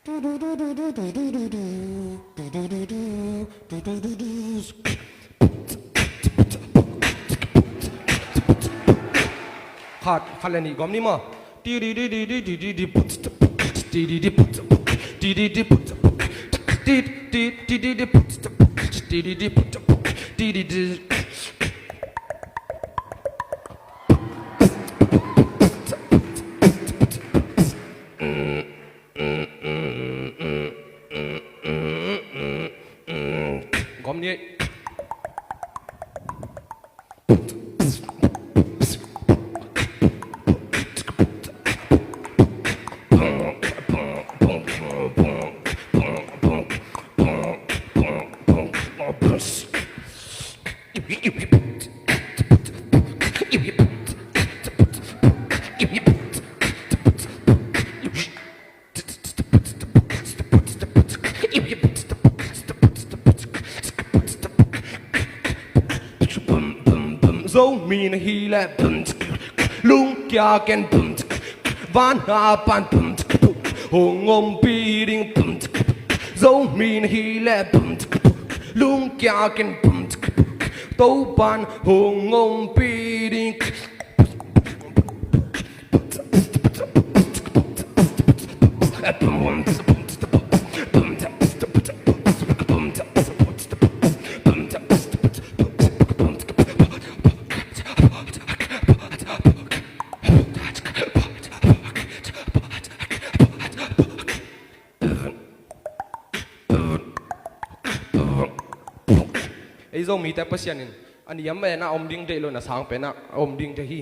ขาดอะไรนี่ก็ไม่มาก็ไม่Zomi na hila lung kya ken van ha pan hong om beating Zomi na hila lung kya ken to pan hong om beatingไอ้ Zomi แต่ประเสียนินอันนี้ยังไม่น่าอมดิ้งเดลนะสางเป็นน่ะอมดิ้งจะฮี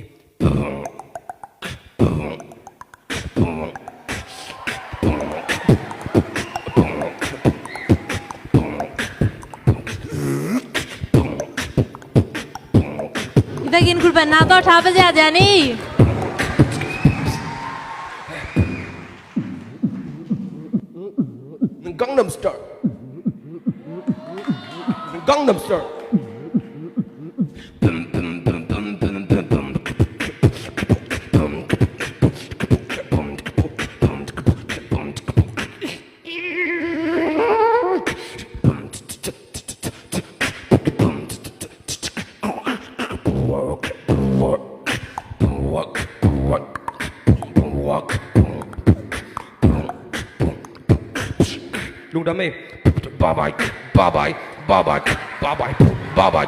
แต่กินคุณเป็นน้าต่อท้าไปเสียจานี่Gangnam Style Gangnam Styleลุงดำเมย์บายบายบายบายบายบายบายบาย